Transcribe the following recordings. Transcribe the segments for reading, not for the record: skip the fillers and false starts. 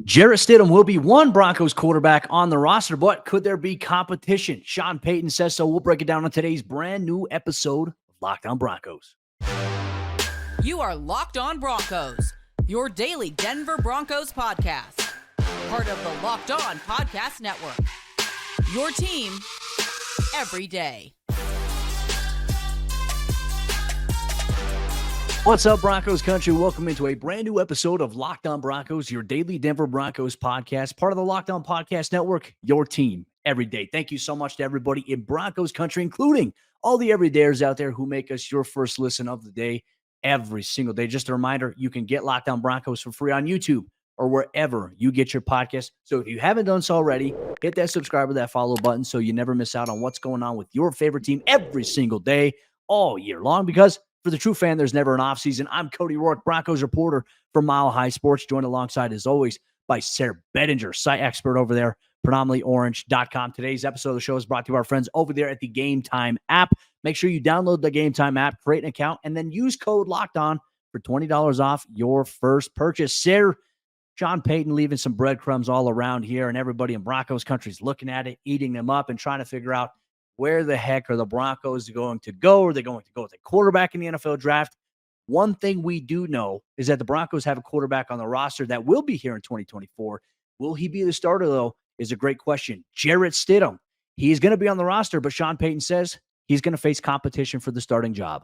Jarrett Stidham will be one Broncos quarterback on the roster, but could there be competition? Sean Payton says so. We'll break it down on today's brand new episode of Locked On Broncos. You are Locked On Broncos, your daily Denver Broncos podcast. Part of the Locked On Podcast Network. Your team every day. What's up, Broncos Country? Welcome into a brand new episode of Locked On Broncos, your daily Denver Broncos podcast, part of the Locked On Podcast Network, your team every day. Thank you so much to everybody in Broncos Country, including all the everydayers out there who make us your first listen of the day every single day. Just a reminder, you can get Locked On Broncos for free on YouTube or wherever you get your podcast. So if you haven't done so already, hit that subscribe or that follow button so you never miss out on what's going on with your favorite team every single day, all year long, because for the true fan, there's never an offseason. I'm Cody Roark, Broncos reporter for Mile High Sports, joined alongside, as always, by Sayre Bedinger, site expert over there, predominantlyorange.com. Today's episode of the show is brought to our friends over there at the Game Time app. Make sure you download the Game Time app, create an account, and then use code LOCKEDON for $20 off your first purchase. Sayre, Sean Payton leaving some breadcrumbs all around here, and everybody in Broncos country is looking at it, eating them up, and trying to figure out where the heck are the Broncos going to go? Are they going to go with a quarterback in the NFL draft? One thing we do know is that the Broncos have a quarterback on the roster that will be here in 2024. Will he be the starter, though, is a great question. Jarrett Stidham, he's going to be on the roster, but Sean Payton says he's going to face competition for the starting job.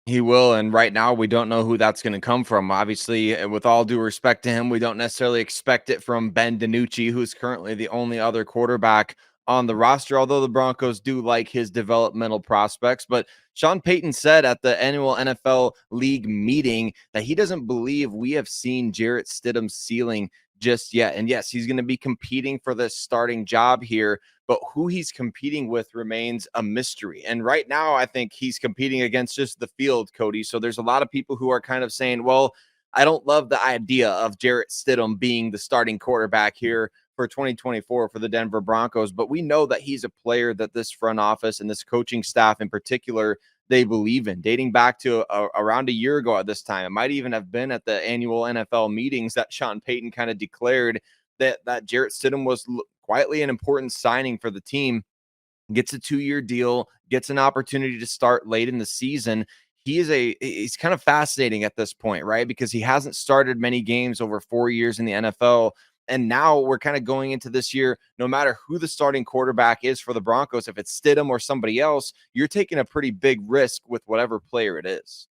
He will, and right now we don't know who that's going to come from. Obviously, with all due respect to him, we don't necessarily expect it from Ben DiNucci, who's currently the only other quarterback on the roster, although the Broncos do like his developmental prospects. But Sean Payton said at the annual NFL League meeting that he doesn't believe we have seen Jarrett Stidham's ceiling just yet. And yes, he's going to be competing for this starting job here, but who he's competing with remains a mystery. And right now, I think he's competing against just the field, Cody. So there's a lot of people who are kind of saying, well, I don't love the idea of Jarrett Stidham being the starting quarterback here for 2024 for the Denver Broncos. But we know that he's a player that this front office and this coaching staff in particular, they believe in, dating back to around a year ago at this time. It might even have been at the annual NFL meetings that Sean Payton kind of declared that Jarrett Stidham was quietly an important signing for the team. Gets a 2-year deal, gets an opportunity to start late in the season. He's kind of fascinating at this point, right? Because he hasn't started many games over 4 years in the NFL. And now we're kind of going into this year, no matter who the starting quarterback is for the Broncos, if it's Stidham or somebody else, you're taking a pretty big risk with whatever player it is.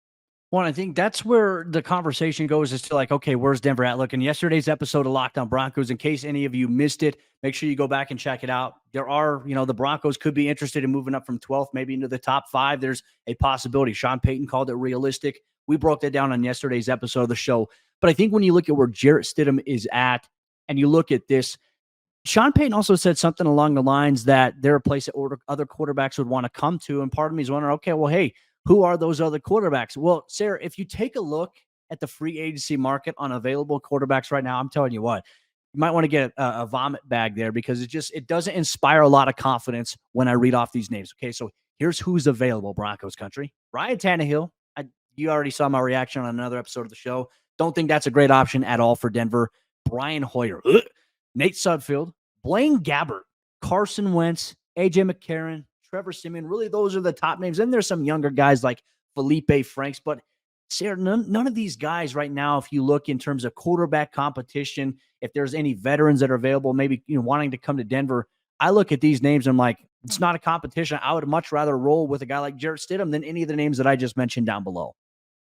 Well, I think that's where the conversation goes is to like, okay, where's Denver at? Look, in yesterday's episode of Locked On Broncos, in case any of you missed it, make sure you go back and check it out. There are, the Broncos could be interested in moving up from 12th, maybe into the top 5. There's a possibility. Sean Payton called it realistic. We broke that down on yesterday's episode of the show. But I think when you look at where Jarrett Stidham is at, and you look at this, Sean Payton also said something along the lines that they're a place that other quarterbacks would want to come to. And part of me is wondering, okay, well, hey, who are those other quarterbacks? Well, Sayre, if you take a look at the free agency market on available quarterbacks right now, I'm telling you what, you might want to get a vomit bag there because it doesn't inspire a lot of confidence when I read off these names. Okay, so here's who's available, Broncos country. Ryan Tannehill. You already saw my reaction on another episode of the show. Don't think that's a great option at all for Denver. Brian Hoyer, Nate Sudfeld, Blaine Gabbert, Carson Wentz, AJ McCarron, Trevor Siemian. Really, those are the top names. Then there's some younger guys like Felipe Franks. But Sayre, none of these guys right now, if you look in terms of quarterback competition, if there's any veterans that are available, maybe wanting to come to Denver, I look at these names and I'm like, it's not a competition. I would much rather roll with a guy like Jarrett Stidham than any of the names that I just mentioned down below.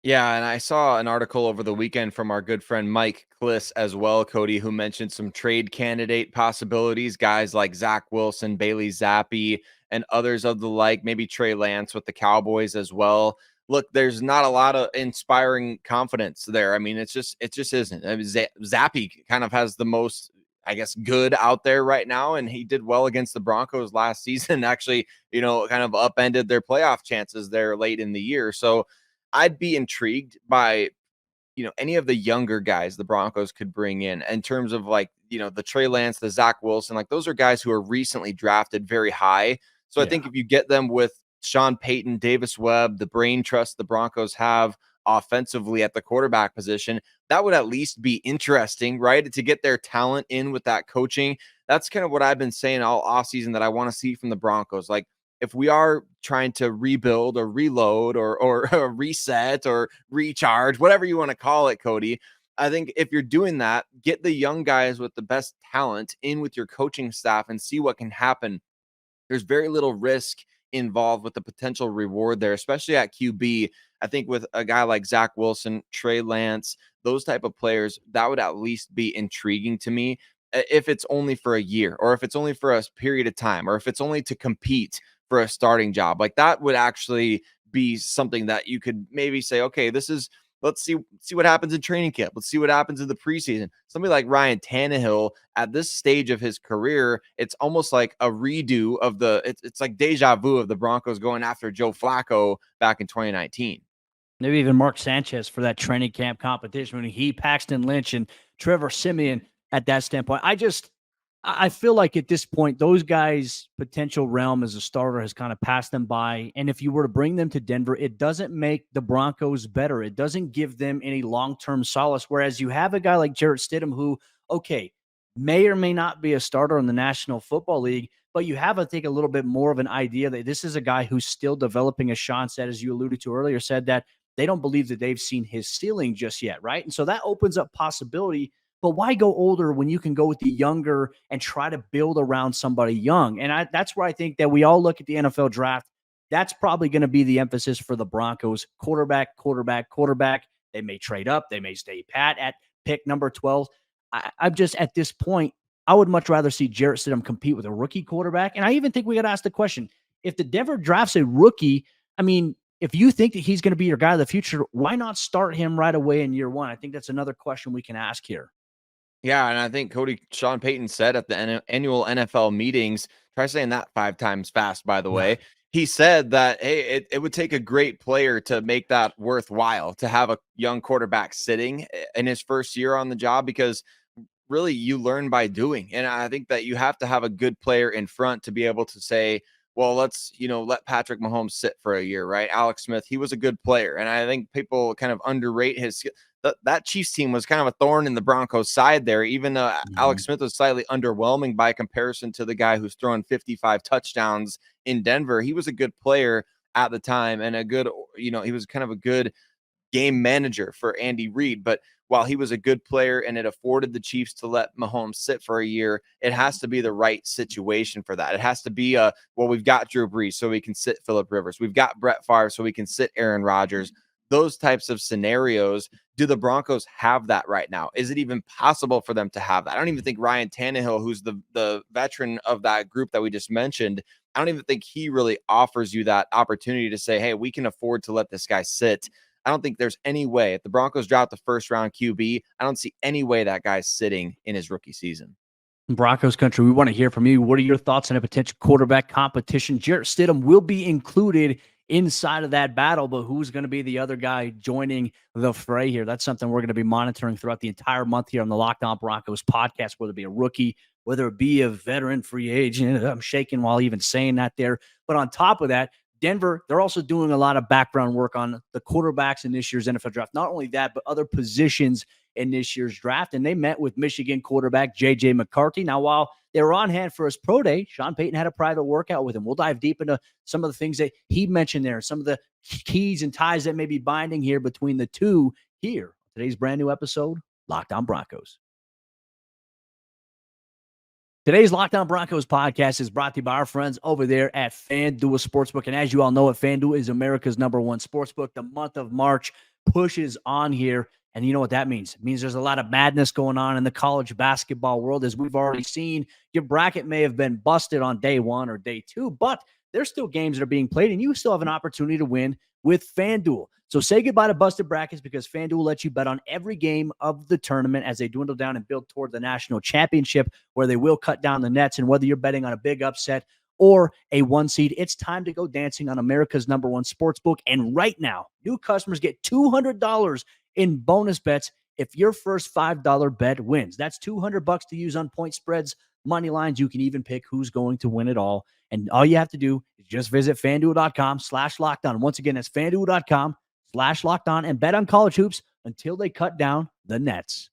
Yeah, and I saw an article over the weekend from our good friend Mike Kliss as well, Cody, who mentioned some trade candidate possibilities, guys like Zach Wilson, Bailey Zappi, and others of the like, maybe Trey Lance with the Cowboys as well. Look, there's not a lot of inspiring confidence there. I mean, it just isn't. I mean, Zappi kind of has the most, I guess, good out there right now, and he did well against the Broncos last season, actually, kind of upended their playoff chances there late in the year. So I'd be intrigued by, any of the younger guys the Broncos could bring in terms of like, the Trey Lance, the Zach Wilson, like those are guys who are recently drafted very high. So I think if you get them with Sean Payton, Davis Webb, the brain trust the Broncos have offensively at the quarterback position. That would at least be interesting, right? To get their talent in with that coaching. That's kind of what I've been saying all offseason that I want to see from the Broncos. Like, if we are trying to rebuild or reload or reset or recharge, whatever you want to call it, Cody, I think if you're doing that, get the young guys with the best talent in with your coaching staff and see what can happen. There's very little risk involved with the potential reward there, especially at QB. I think with a guy like Zach Wilson, Trey Lance, those type of players, that would at least be intriguing to me. If it's only for a year, or if it's only for a period of time, or if it's only to compete for a starting job, like that would actually be something that you could maybe say, okay, let's see what happens in training camp. Let's see what happens in the preseason. Somebody like Ryan Tannehill at this stage of his career, it's almost like a redo of it's like deja vu of the Broncos going after Joe Flacco back in 2019. Maybe even Mark Sanchez for that training camp competition when he, Paxton Lynch, and Trevor Siemian at that standpoint. I feel like at this point, those guys' potential realm as a starter has kind of passed them by. And if you were to bring them to Denver, it doesn't make the Broncos better. It doesn't give them any long-term solace. Whereas you have a guy like Jarrett Stidham who, okay, may or may not be a starter in the National Football League, but you have, I think, a little bit more of an idea that this is a guy who's still developing, as Sean said, as you alluded to earlier, said that they don't believe that they've seen his ceiling just yet, right? And so that opens up possibility. But why go older when you can go with the younger and try to build around somebody young? And that's where I think that we all look at the NFL draft. That's probably going to be the emphasis for the Broncos. Quarterback, quarterback, quarterback. They may trade up. They may stay pat at pick number 12. I'm just at this point, I would much rather see Jarrett Stidham compete with a rookie quarterback. And I even think we got to ask the question, if the Denver drafts a rookie, I mean, if you think that he's going to be your guy of the future, why not start him right away in year one? I think that's another question we can ask here. Yeah, and I think Sean Payton said at the annual NFL meetings, try saying that 5 times fast, by the way. He said that, hey, it would take a great player to make that worthwhile to have a young quarterback sitting in his first year on the job, because really you learn by doing. And I think that you have to have a good player in front to be able to say, well, let's, let Patrick Mahomes sit for a year, right? Alex Smith, he was a good player. And I think people kind of underrate his that Chiefs team was kind of a thorn in the Broncos side there, even though Alex Smith was slightly underwhelming by comparison to the guy who's throwing 55 touchdowns in Denver. He was a good player at the time and a good, he was kind of a good game manager for Andy Reid. But while he was a good player and it afforded the Chiefs to let Mahomes sit for a year, it has to be the right situation for that. It has to be we've got Drew Brees, so we can sit Phillip Rivers. We've got Brett Favre, so we can sit Aaron Rodgers. Those types of scenarios, do the Broncos have that right now? Is it even possible for them to have that? I don't even think Ryan Tannehill, who's the veteran of that group that we just mentioned, I don't even think he really offers you that opportunity to say, hey, we can afford to let this guy sit. I don't think there's any way. If the Broncos drop the first round QB, I don't see any way that guy's sitting in his rookie season. Broncos Country, we want to hear from you. What are your thoughts on a potential quarterback competition? Jarrett Stidham will be included inside of that battle, but who's going to be the other guy joining the fray here? That's something we're going to be monitoring throughout the entire month here on the Locked On Broncos podcast, whether it be a rookie, whether it be a veteran free agent. I'm shaking while even saying that there. But on top of that, Denver, they're also doing a lot of background work on the quarterbacks in this year's NFL draft. Not only that, but other positions in this year's draft. And they met with Michigan quarterback JJ McCarthy. Now, while they were on hand for his pro day, Sean Payton had a private workout with him. We'll dive deep into some of the things that he mentioned there, some of the keys and ties that may be binding here between the two here. Today's brand new episode, Locked On Broncos. Today's Locked On Broncos podcast is brought to you by our friends over there at FanDuel Sportsbook. And as you all know, FanDuel is America's #1 sportsbook. The month of March pushes on here. And you know what that means? It means there's a lot of madness going on in the college basketball world. As we've already seen, your bracket may have been busted on day 1 or day 2, but there's still games that are being played, and you still have an opportunity to win with FanDuel. So say goodbye to busted brackets, because FanDuel lets you bet on every game of the tournament as they dwindle down and build toward the national championship, where they will cut down the nets. And whether you're betting on a big upset or a 1 seed, it's time to go dancing on America's #1 sportsbook. And right now, new customers get $200 in bonus bets if your first $5 bet wins. That's $200 to use on point spreads, money lines. You can even pick who's going to win it all. And all you have to do is just visit FanDuel.com/lockedon. Once again, that's FanDuel.com YouTube.com/lockedon and bet on college hoops until they cut down the nets.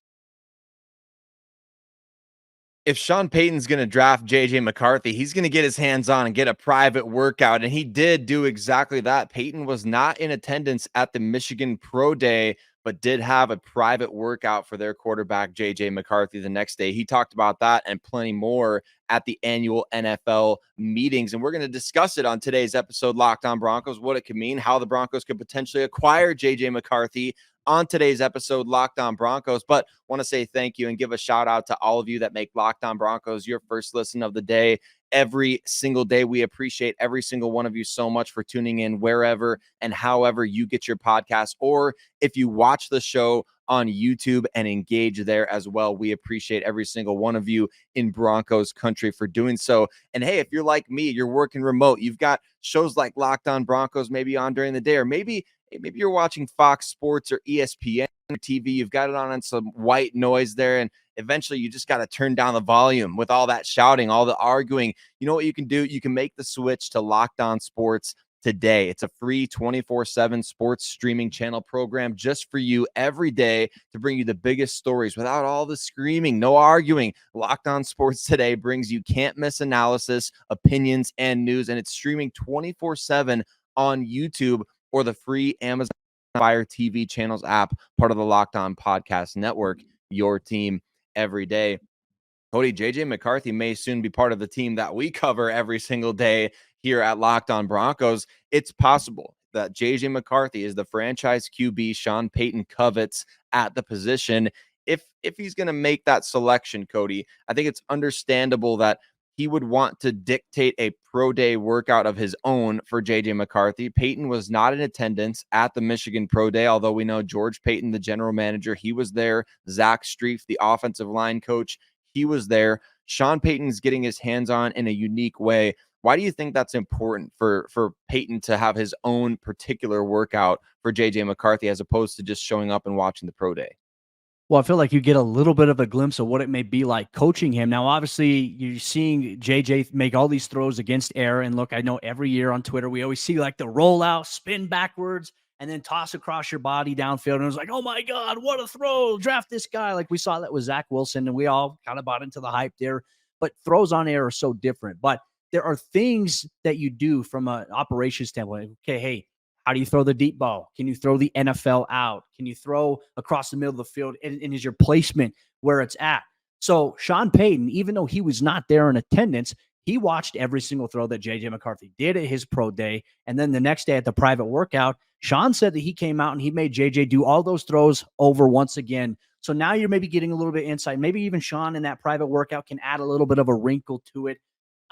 If Sean Payton's going to draft JJ McCarthy, he's going to get his hands on and get a private workout. And he did do exactly that. Payton was not in attendance at the Michigan Pro Day, but did have a private workout for their quarterback, JJ McCarthy, the next day. He talked about that and plenty more at the annual NFL meetings. And we're going to discuss it on today's episode, Locked On Broncos, what it could mean, how the Broncos could potentially acquire JJ McCarthy on today's episode, Locked On Broncos. But want to say thank you and give a shout out to all of you that make Locked On Broncos your first listen of the day every single day. We appreciate every single one of you so much for tuning in wherever and however you get your podcast, or if you watch the show on YouTube and engage there as well. We appreciate every single one of you in Broncos country for doing so. And hey, if you're like me, you're working remote, you've got shows like Locked On Broncos maybe on during the day, or maybe you're watching Fox Sports or ESPN TV. You've got it on some white noise there, and eventually you just got to turn down the volume with all that shouting, all the arguing. You know what you can do? You can make the switch to Locked On Sports today. It's a free 24/7 sports streaming channel program just for you every day to bring you the biggest stories without all the screaming, no arguing. Locked On Sports today brings you can't miss analysis, opinions, and news, and it's streaming 24/7 on YouTube or the free Amazon Fire TV channels app, part of the Locked On Podcast Network, your team every day. Cody, JJ McCarthy may soon be part of the team that we cover every single day here at Locked On Broncos. It's possible that JJ McCarthy is the franchise QB Sean Payton covets at the position. If he's going to make that selection, Cody, I think it's understandable that he would want to dictate a pro day workout of his own for JJ McCarthy. Payton was not in attendance at the Michigan Pro Day, although we know George Payton, the general manager, he was there. Zach Strief, the offensive line coach, he was there. Sean Payton's getting his hands on in a unique way. Why do you think that's important for Payton to have his own particular workout for JJ McCarthy as opposed to just showing up and watching the pro day? Well, I feel like you get a little bit of a glimpse of what it may be like coaching him. Now, obviously, you're seeing JJ make all these throws against air. And look, I know every year on Twitter, we always see like the rollout, spin backwards, and then toss across your body downfield. And it was like, oh my God, what a throw. Draft this guy. Like we saw that with Zach Wilson, and we all kind of bought into the hype there. But throws on air are so different. But there are things that you do from an operations standpoint. Okay, hey, how do you throw the deep ball? Can you throw the NFL out? Can you throw across the middle of the field? And is your placement where it's at? So Sean Payton, even though he was not there in attendance, he watched every single throw that JJ McCarthy did at his pro day. And then the next day at the private workout, Sean said that he came out and he made JJ do all those throws over once again. So now you're maybe getting a little bit of insight. Maybe even Sean in that private workout can add a little bit of a wrinkle to it.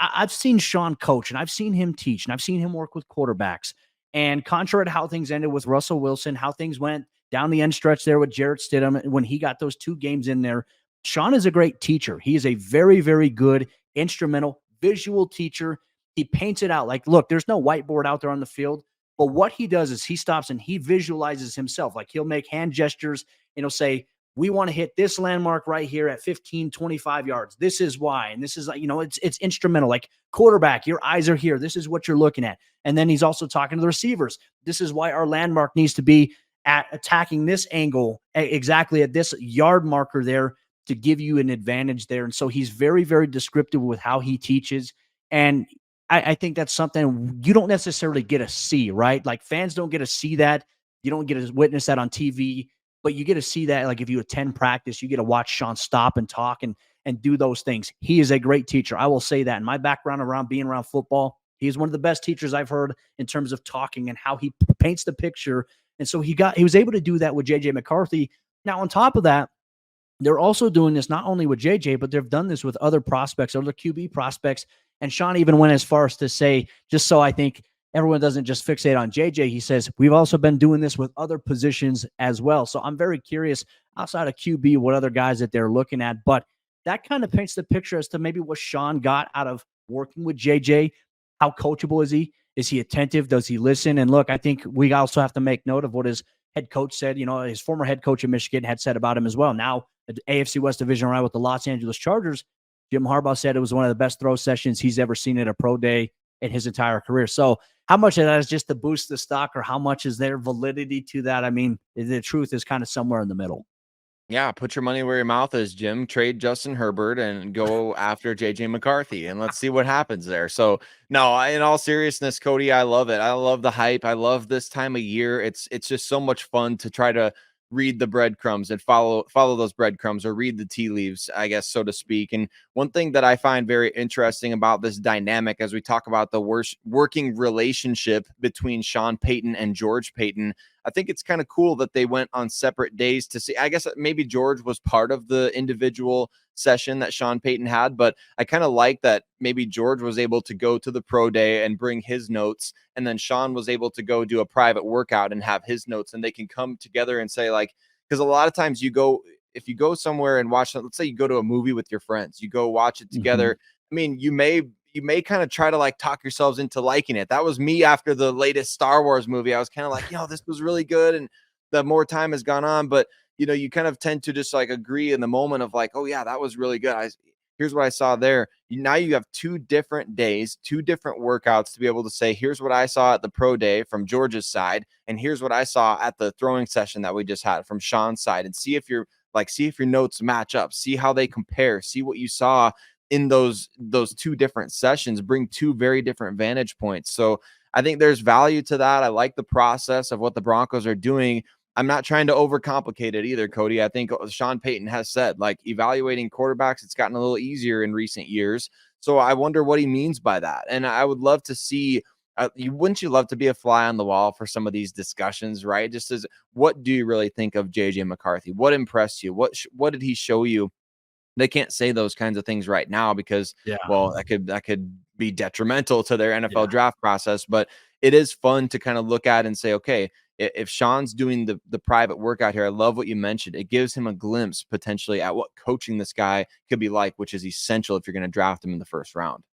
I've seen Sean coach, and I've seen him teach, and I've seen him work with quarterbacks. And contrary to how things ended with Russell Wilson, how things went down the end stretch there with Jarrett Stidham when he got those 2 games in there, Sean is a great teacher. He is a very, very good instrumental visual teacher. He paints it out like, look, there's no whiteboard out there on the field. But what he does is he stops and he visualizes himself. Like he'll make hand gestures and he'll say, we want to hit this landmark right here at 15, 25 yards. This is why. And this is, it's instrumental. Like quarterback, your eyes are here. This is what you're looking at. And then he's also talking to the receivers. This is why our landmark needs to be at attacking this angle exactly at this yard marker there to give you an advantage there. And so he's very, very descriptive with how he teaches. And I think that's something you don't necessarily get to see, right? Like fans don't get to see that. You don't get to witness that on TV. But you get to see that, like if you attend practice, you get to watch Sean stop and talk and do those things. He is a great teacher. I will say that. In my background around being around football, he is one of the best teachers I've heard in terms of talking and how he paints the picture. And so he was able to do that with JJ McCarthy. Now, on top of that, they're also doing this not only with JJ, but they've done this with other prospects, other QB prospects. And Sean even went as far as to say, just so I think everyone doesn't just fixate on JJ, he says, we've also been doing this with other positions as well. So I'm very curious outside of QB, what other guys that they're looking at. But that kind of paints the picture as to maybe what Sean got out of working with JJ. How coachable is he? Is he attentive? Does he listen? And look, I think we also have to make note of what his head coach said. You know, his former head coach at Michigan had said about him as well. Now, the AFC West Division rival with the Los Angeles Chargers, Jim Harbaugh said it was one of the best throw sessions he's ever seen at a pro day in his entire career. So how much of that is just to boost the stock, or how much is there validity to that? I mean, the truth is kind of somewhere in the middle. Yeah, put your money where your mouth is, Jim. Trade Justin Herbert and go after JJ McCarthy, and let's see what happens there. So, no, in all seriousness, Cody, I love it. I love the hype. I love this time of year. It's just so much fun to try to read the breadcrumbs and follow those breadcrumbs, or read the tea leaves, I guess, so to speak. And one thing that I find very interesting about this dynamic, as we talk about the worst working relationship between Sean Payton and George Payton, I think it's kind of cool that they went on separate days to see. I guess maybe George was part of the individual session that Sean Payton had, but I kind of like that maybe George was able to go to the pro day and bring his notes, and then Sean was able to go do a private workout and have his notes, and they can come together and say, like, because a lot of times if you go somewhere and watch, let's say you go to a movie with your friends, you go watch it together. I mean, you may kind of try to like talk yourselves into liking it. That was me after the latest Star Wars movie. I was kind of like, this was really good. And the more time has gone on, but you kind of tend to just like agree in the moment of like, oh yeah, that was really good. Here's what I saw there. Now you have 2 different days, 2 different workouts to be able to say, here's what I saw at the pro day from George's side, and here's what I saw at the throwing session that we just had from Sean's side, and see if your notes match up, see how they compare, see what you saw in those 2 different sessions, bring 2 very different vantage points. So I think there's value to that. I like the process of what the Broncos are doing. I'm not trying to overcomplicate it either, Cody. I think Sean Payton has said, like, evaluating quarterbacks, it's gotten a little easier in recent years. So I wonder what he means by that. And I would love to see, wouldn't you love to be a fly on the wall for some of these discussions, right? Just as, what do you really think of JJ McCarthy? What impressed you? What did he show you? They can't say those kinds of things right now because, well, that could be detrimental to their NFL draft process. But it is fun to kind of look at and say, okay, if Sean's doing the private workout here, I love what you mentioned. It gives him a glimpse potentially at what coaching this guy could be like, which is essential if you're going to draft him in the first round.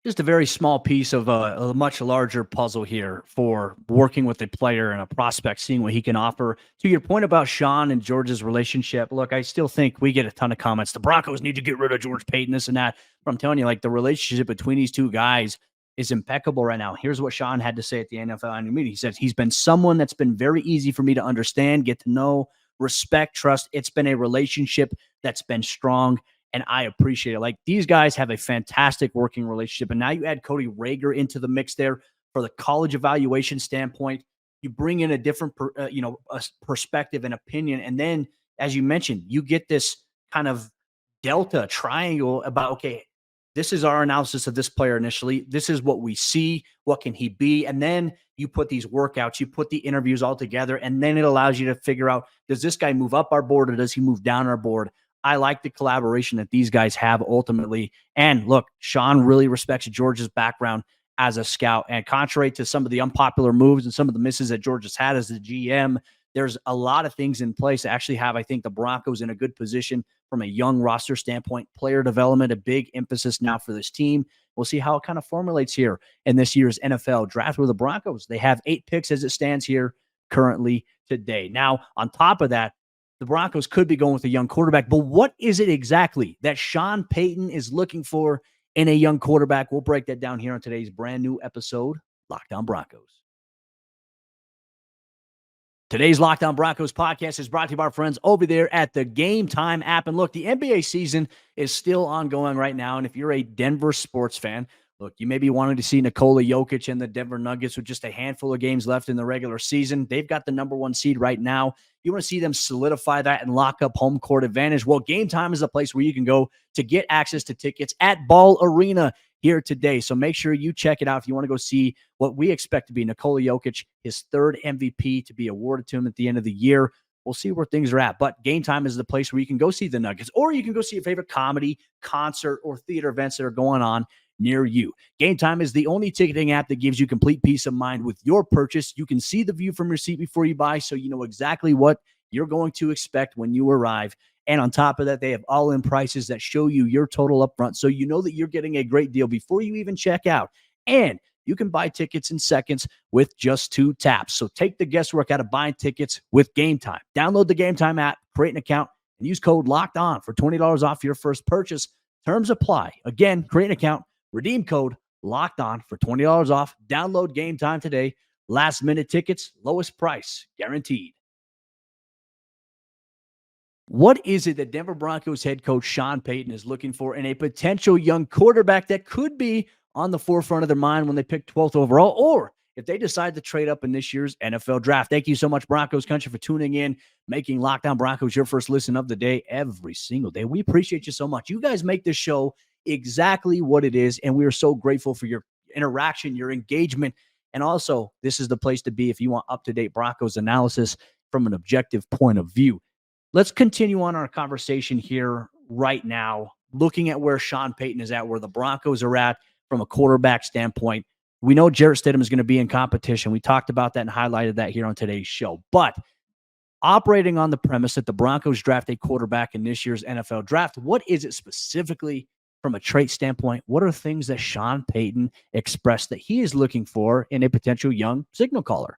Just a very small piece of a much larger puzzle here for working with a player and a prospect, seeing what he can offer. To your point about Sean and George's relationship, look, I still think we get a ton of comments. The Broncos need to get rid of George Payton, this and that. But I'm telling you, like, the relationship between these 2 guys is impeccable right now. Here's what Sean had to say at the NFL annual meeting. He said, he's been someone that's been very easy for me to understand, get to know, respect, trust. It's been a relationship that's been strong, and I appreciate it. Like, these guys have a fantastic working relationship. And now you add Cody Roark into the mix there for the college evaluation standpoint. You bring in a different, a perspective and opinion. And then, as you mentioned, you get this kind of delta triangle about, okay, this is our analysis of this player initially. This is what we see. What can he be? And then you put these workouts, you put the interviews all together, and then it allows you to figure out, does this guy move up our board or does he move down our board? I like the collaboration that these guys have ultimately. And look, Sean really respects George's background as a scout. And contrary to some of the unpopular moves and some of the misses that George has had as the GM, there's a lot of things in place to actually have, I think, the Broncos in a good position from a young roster standpoint. Player development, a big emphasis now for this team. We'll see how it kind of formulates here in this year's NFL draft with the Broncos. They have 8 picks as it stands here currently today. Now, on top of that, the Broncos could be going with a young quarterback, but what is it exactly that Sean Payton is looking for in a young quarterback? We'll break that down here on today's brand new episode, Locked On Broncos. Today's Locked On Broncos podcast is brought to you by our friends over there at the Game Time app. And look, the NBA season is still ongoing right now. And if you're a Denver sports fan, look, you may be wanting to see Nikola Jokic and the Denver Nuggets with just a handful of games left in the regular season. They've got the number 1 seed right now. You want to see them solidify that and lock up home court advantage? Well, Game Time is a place where you can go to get access to tickets at Ball Arena here today. So make sure you check it out if you want to go see what we expect to be Nikola Jokic, his 3rd MVP to be awarded to him at the end of the year. We'll see where things are at. But Game Time is the place where you can go see the Nuggets, or you can go see your favorite comedy, concert, or theater events that are going on near you. Game Time is the only ticketing app that gives you complete peace of mind with your purchase. You can see the view from your seat before you buy, so you know exactly what you're going to expect when you arrive. And on top of that, they have all-in prices that show you your total upfront, so you know that you're getting a great deal before you even check out. And you can buy tickets in seconds with just 2 taps. So take the guesswork out of buying tickets with Game Time. Download the Game Time app, create an account, and use code LOCKEDON for $20 off your first purchase. Terms apply. Again, create an account, redeem code Locked On for $20 off. Download Game Time today. Last minute tickets, lowest price, guaranteed. What is it that Denver Broncos head coach Sean Payton is looking for in a potential young quarterback that could be on the forefront of their mind when they pick 12th overall, or if they decide to trade up in this year's NFL draft? Thank you so much, Broncos Country, for tuning in, making Locked On Broncos your first listen of the day every single day. We appreciate you so much. You guys make this show exactly what it is, and we are so grateful for your interaction, your engagement, and also this is the place to be if you want up-to-date Broncos analysis from an objective point of view. Let's continue on our conversation here right now, looking at where Sean Payton is at, where the Broncos are at from a quarterback standpoint. We know Jarrett Stidham is going to be in competition. We talked about that and highlighted that here on today's show. But operating on the premise that the Broncos draft a quarterback in this year's NFL draft, what is it specifically from a trait standpoint? What are things that Sean Payton expressed that he is looking for in a potential young signal caller?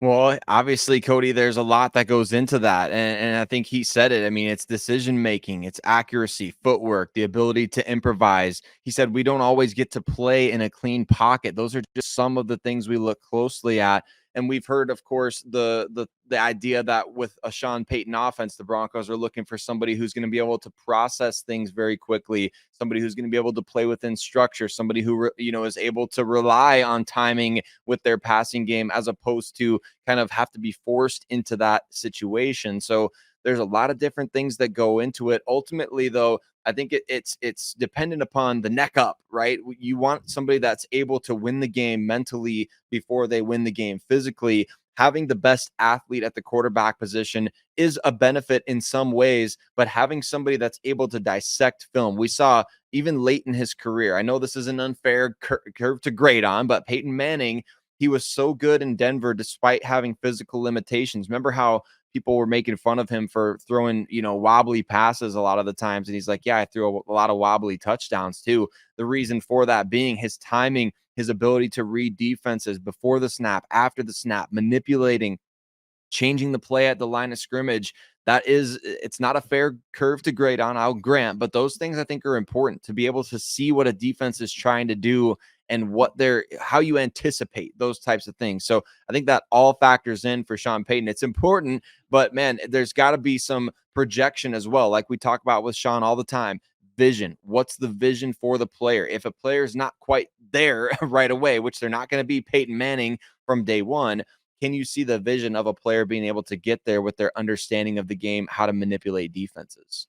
Well, obviously, Cody, there's a lot that goes into that. And I think he said it. I mean, it's decision making, it's accuracy, footwork, the ability to improvise. He said we don't always get to play in a clean pocket. Those are just some of the things we look closely at. And we've heard, of course, the idea that with a Sean Payton offense, the Broncos are looking for somebody who's going to be able to process things very quickly, somebody who's going to be able to play within structure, somebody who is able to rely on timing with their passing game, as opposed to kind of have to be forced into that situation. So there's a lot of different things that go into it. Ultimately, though, I think it's dependent upon the neck up, right? You want somebody that's able to win the game mentally before they win the game physically. Having the best athlete at the quarterback position is a benefit in some ways, but having somebody that's able to dissect film, we saw even late in his career. I know this is an unfair curve to grade on, but Peyton Manning, he was so good in Denver despite having physical limitations. Remember how people were making fun of him for throwing, wobbly passes a lot of the times. And he's like, yeah, I threw a lot of wobbly touchdowns too. The reason for that being his timing, his ability to read defenses before the snap, after the snap, manipulating, changing the play at the line of scrimmage. It's not a fair curve to grade on, I'll grant, but those things I think are important to be able to see what a defense is trying to do and how you anticipate those types of things. So I think that all factors in for Sean Payton. It's important, but man, there's got to be some projection as well. Like we talk about with Sean all the time, vision. What's the vision for the player? If a player is not quite there right away, which they're not going to be Peyton Manning from day one, can you see the vision of a player being able to get there with their understanding of the game, how to manipulate defenses?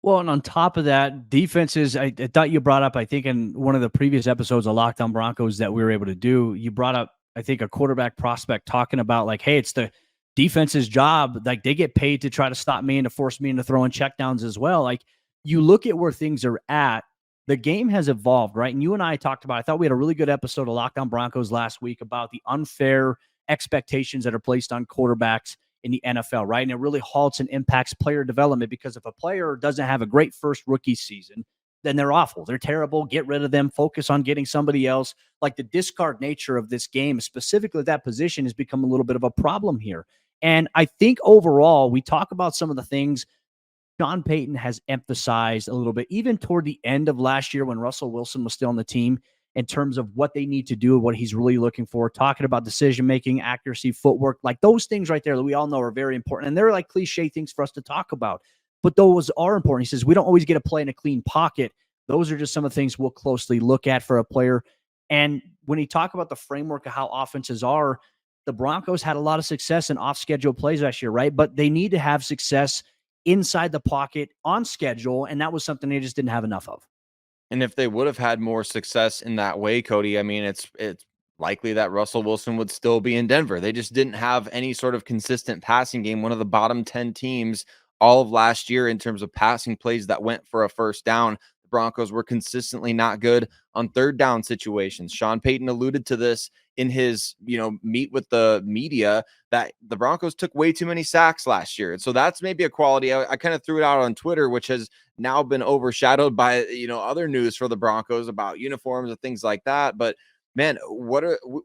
Well, and on top of that, defenses, I thought you brought up, I think in one of the previous episodes of Locked On Broncos that we were able to do, you brought up, I think, a quarterback prospect talking about like, hey, it's the defense's job. Like they get paid to try to stop me and to force me into throwing checkdowns as well. Like you look at where things are at, the game has evolved, right? And you and I talked about, I thought we had a really good episode of Locked On Broncos last week about the unfair expectations that are placed on quarterbacks in the NFL, right? And it really halts and impacts player development because if a player doesn't have a great first rookie season, then they're awful. They're terrible. Get rid of them. Focus on getting somebody else. Like the discard nature of this game, specifically that position, has become a little bit of a problem here. And I think overall, we talk about some of the things Sean Payton has emphasized a little bit, even toward the end of last year when Russell Wilson was still on the team, in terms of what they need to do and what he's really looking for, talking about decision-making, accuracy, footwork, like those things right there that we all know are very important. And they're like cliche things for us to talk about, but those are important. He says, we don't always get to play in a clean pocket. Those are just some of the things we'll closely look at for a player. And when he talked about the framework of how offenses are, the Broncos had a lot of success in off-schedule plays last year, right? But they need to have success inside the pocket on schedule, and that was something they just didn't have enough of. And if they would have had more success in that way, Cody, I mean, it's likely that Russell Wilson would still be in Denver. They just didn't have any sort of consistent passing game. One of the bottom 10 teams all of last year in terms of passing plays that went for a first down. The Broncos were consistently not good on third down situations. Sean Payton alluded to this in his, meet with the media, that the Broncos took way too many sacks last year. And so that's maybe a quality. I kind of threw it out on Twitter, which has now been overshadowed by, other news for the Broncos about uniforms and things like that. But man,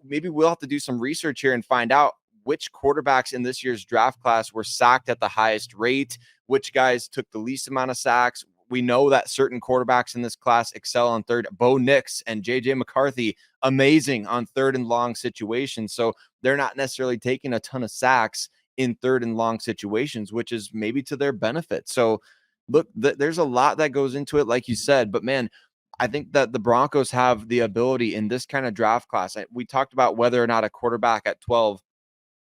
maybe we'll have to do some research here and find out which quarterbacks in this year's draft class were sacked at the highest rate, which guys took the least amount of sacks, we know that certain quarterbacks in this class excel on third. Bo Nix and JJ McCarthy, amazing on third and long situations. So they're not necessarily taking a ton of sacks in third and long situations, which is maybe to their benefit. So look, there's a lot that goes into it, like you said, but man, I think that the Broncos have the ability in this kind of draft class. We talked about whether or not a quarterback at 12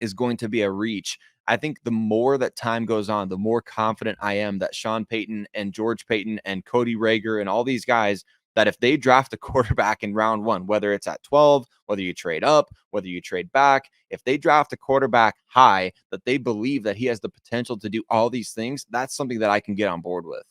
is going to be a reach. I think the more that time goes on, the more confident I am that Sean Payton and George Payton and Cody Roark and all these guys, that if they draft a quarterback in round 1, whether it's at 12, whether you trade up, whether you trade back, if they draft a quarterback high, that they believe that he has the potential to do all these things, that's something that I can get on board with.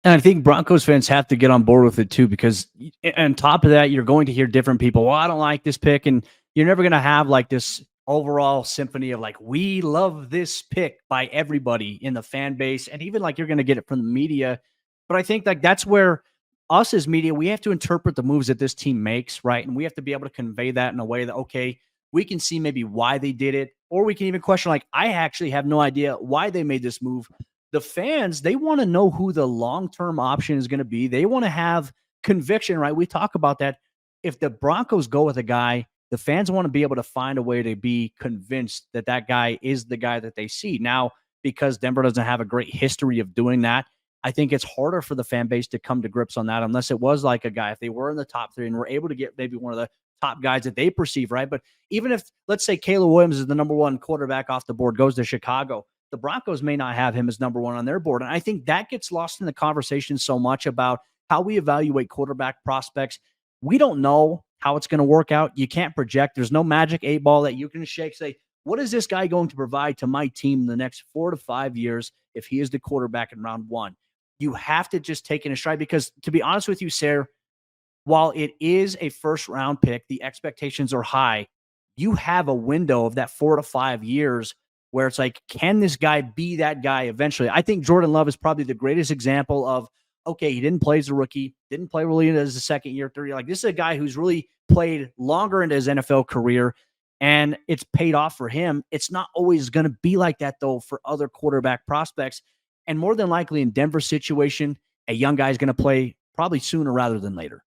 And I think Broncos fans have to get on board with it too, because on top of that, you're going to hear different people. Well, I don't like this pick. And you're never going to have like this overall symphony of like, we love this pick by everybody in the fan base. And even like you're going to get it from the media. But I think like that's where us as media, we have to interpret the moves that this team makes, right? And we have to be able to convey that in a way that, okay, we can see maybe why they did it, or we can even question, like, I actually have no idea why they made this move. The fans, they want to know who the long-term option is going to be. They want to have conviction, right? We talk about that. If the Broncos go with a guy, the fans want to be able to find a way to be convinced that that guy is the guy that they see. Now, because Denver doesn't have a great history of doing that, I think it's harder for the fan base to come to grips on that unless it was like a guy, if they were in the top 3 and were able to get maybe one of the top guys that they perceive, right? But even if, let's say, Caleb Williams is the number 1 quarterback off the board, goes to Chicago, the Broncos may not have him as number 1 on their board. And I think that gets lost in the conversation so much about how we evaluate quarterback prospects. We don't know how it's going to work out. You can't project. There's no magic 8 ball that you can shake, say, what is this guy going to provide to my team in the next 4 to 5 years if he is the quarterback in round 1? You have to just take it in stride because, to be honest with you, Sayre, while it is a first-round pick, the expectations are high. You have a window of that 4 to 5 years where it's like, can this guy be that guy eventually? I think Jordan Love is probably the greatest example of, okay, he didn't play as a rookie, didn't play really as a second year, third year. Like, this is a guy who's really played longer into his NFL career, and it's paid off for him. It's not always going to be like that, though, for other quarterback prospects. And more than likely in Denver's situation, a young guy is going to play probably sooner rather than later.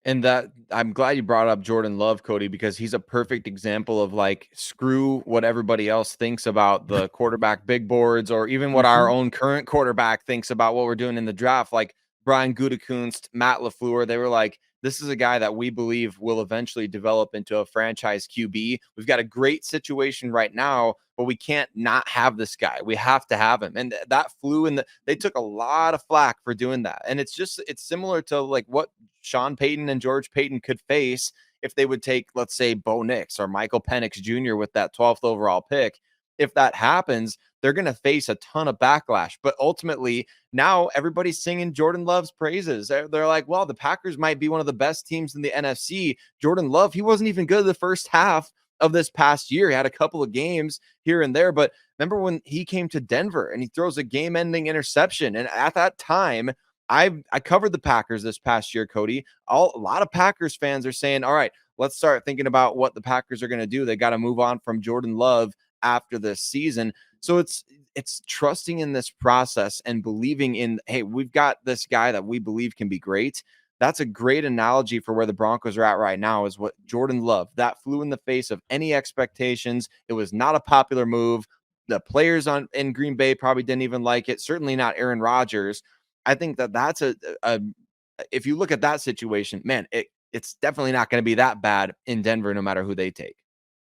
And that, I'm glad you brought up Jordan Love, Cody, because he's a perfect example of like, screw what everybody else thinks about the quarterback big boards, or even what our own current quarterback thinks about what we're doing in the draft. Like Brian Gutekunst, Matt LaFleur, they were like, this is a guy that we believe will eventually develop into a franchise QB. We've got a great situation right now, but we can't not have this guy. We have to have him. And that flew in they took a lot of flack for doing that. And it's similar to like what Sean Payton and George Payton could face if they would take, let's say, Bo Nix or Michael Penix Jr. with that 12th overall pick. If that happens, they're going to face a ton of backlash. But ultimately, now everybody's singing Jordan Love's praises. They're like, well, the Packers might be one of the best teams in the NFC. Jordan Love, he wasn't even good the first half of this past year. He had a couple of games here and there. But remember when he came to Denver and he throws a game-ending interception? And at that time, I covered the Packers this past year, Cody. A lot of Packers fans are saying, all right, let's start thinking about what the Packers are going to do. They got to move on from Jordan Love after this season. So it's trusting in this process and believing in, hey, we've got this guy that we believe can be great. That's a great analogy for where the Broncos are at right now, is what Jordan Love, that flew in the face of any expectations. It was not a popular move. The players in Green Bay probably didn't even like it. Certainly not Aaron Rodgers. I think that's if you look at that situation, man, it's definitely not going to be that bad in Denver, no matter who they take.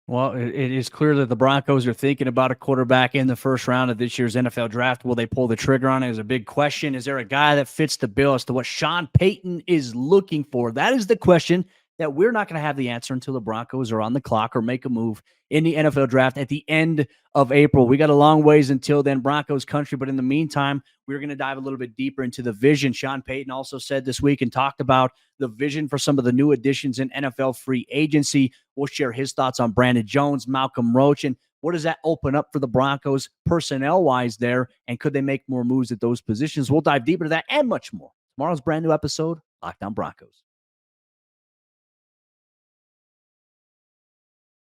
Well, it is clear that the Broncos are thinking about a quarterback in the first round of this year's NFL draft. Will they pull the trigger on it is a big question. Is there a guy that fits the bill as to what Sean Payton is looking for? That is the question that we're not going to have the answer until the Broncos are on the clock or make a move in the NFL draft at the end of April. We got a long ways until then, Broncos country. But in the meantime, we're going to dive a little bit deeper into the vision. Sean Payton also said this week and talked about the vision for some of the new additions in NFL free agency. We'll share his thoughts on Brandon Jones, Malcolm Roach, and what does that open up for the Broncos personnel-wise there, and could they make more moves at those positions? We'll dive deeper into that and much more. Tomorrow's brand new episode, Locked On Broncos.